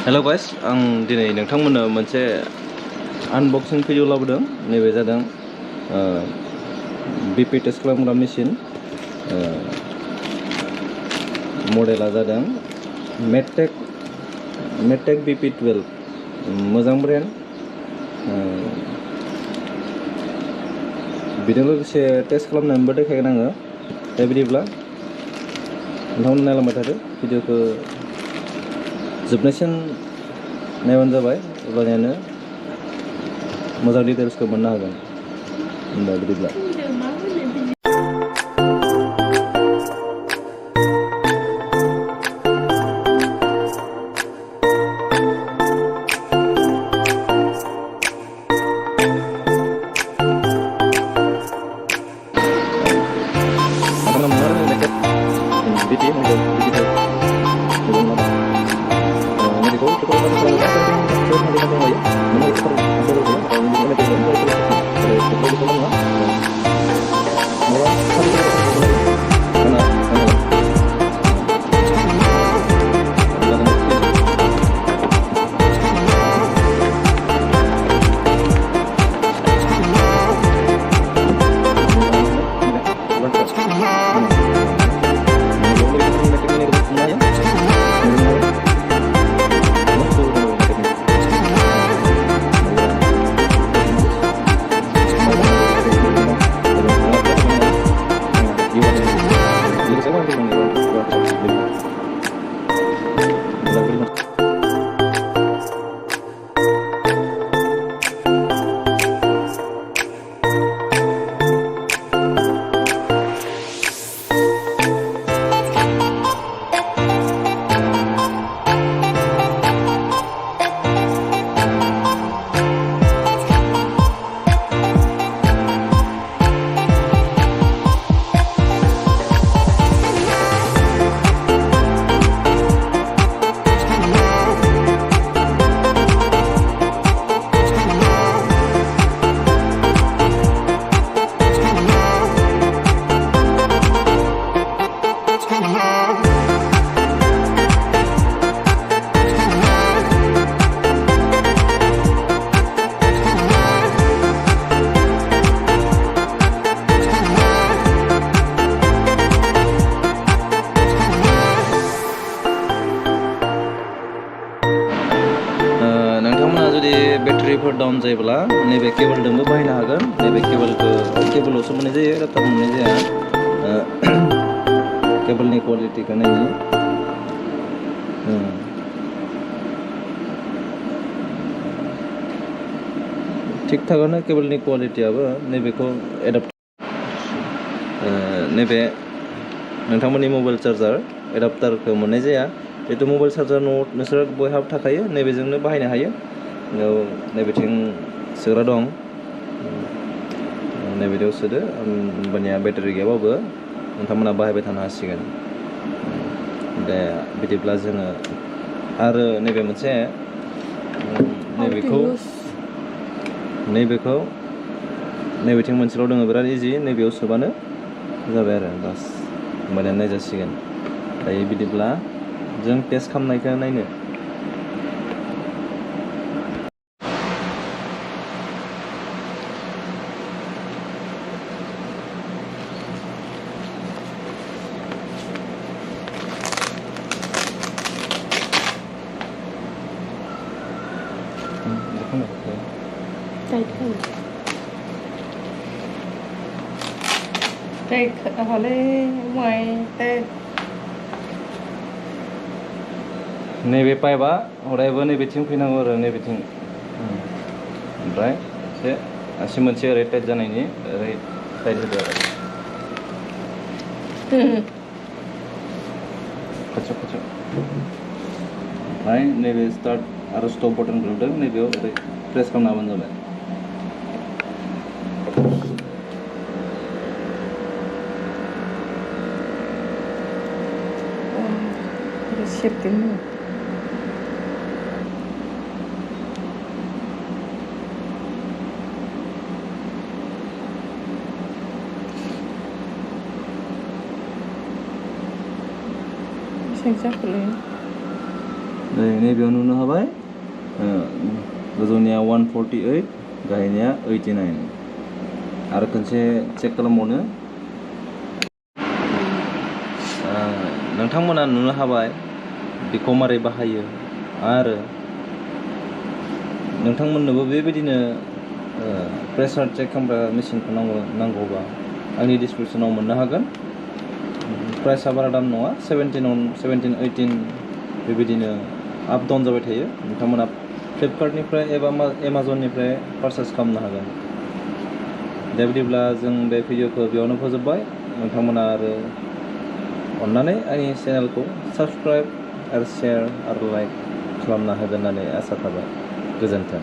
Hello guys आं दिनै नोंथांमोननो मोनसे आनबक्सिं भिडिअ लाबोदों। नैबे जादों बीपी टेस्ट खालामग्रा मेसिन। मडेला जादों मेडटेक BP 12 मोजां ब्रेन्ड। बेजों लोगोसे टेस्ट खालामनानैबो देखायगोन आङो। दा बिदिब्ला नोंथांमोन नायलांबाय थादो भिडिअखौ जोबनायसिम नायबानो जाबाय, अब्लानियानो मोजां डिटेल्सखौ मोननो हागोन। होनबा बिदिब्ला बेटारिफोर डाउन जायोब्ला नैबे केबलजोंबो बाहायनो हागोन। नैबे केबलावसो मोननाय जायो, एडाप्टार मोननाय जाया। केबलनि क्वालिटिखौ नायनि थिग थागानो केबलनि क्वालिटियाबो। नैबेखौ नैबे नोंथांमोननि मबाइल चार्जार एडाप्टारखौ मोननाय जाया। जिहेतु मबाइल चार्जार नोंसोर बयहाबो थाखायो, नैबेजोंनो बाहायनो हायो। नैबेथिं सोग्रा दं, नैबेयाव सोदो, होमबानिया बेटारि गैयाबाबो नोंथांमोना बाहायबाय थानो हासिगोन। दे बिदिब्ला जोङो आरो नैबे मोनसे नैबेथिं मोनसेल' दङ, बिराद इजि। नैबेयाव सोबानो जाबाय आरो बास, होमबानिया नायजासिगोन। दायो बिदिब्ला जों टेस्ट खालामनायखौ नायनो। नैबे पाइपआ हरायबो नैबेथिं फैनांगौ आरो नैबेथिं, ओमफ्राय एसे आसि मोनसे ओरै टाइट जानायनि ओरै टाइट होदो आरो खाथियाव। ओमफ्राय नैबे स्टार्ट आरो स्टप बटन नुदों, नैबेयाव ओरै प्रेस खालामना होबानो जाबाय। Exactly. नैबेयाव नुनो हाबाय गोजौनिया 148 गाहायनिया 89 आरो खनसे चेक खालामबावनो नोंथांमोना नुनो हाबाय बेखौ मारै बाहायो आरो नोंथांमोननोबो बेबायदिनो प्रेसार चेक खालामग्रा मेसिनखौ नांगौबा आंनि डिसक्रिपसनाव मोननो हागोन प्राइसआ बारा दाम नङा 17-18 बेबायदिनो आप डाउन जाबाय थायो नोंथांमोना फ्लिपकार्टनिफ्राय एबा एमाजननिफ्राय पारचेस खालामनो हागोन दा बिदिब्ला जों बे भिडिअखौ बेयावनो फोजोबबाय नोंथांमोना आरो अन्नानै आंनि चेनेलखौ साबस्क्राइब आरो शेयार आरो लाइक खालामना होगोन होननानै आसा थाबाय गोजोन्थों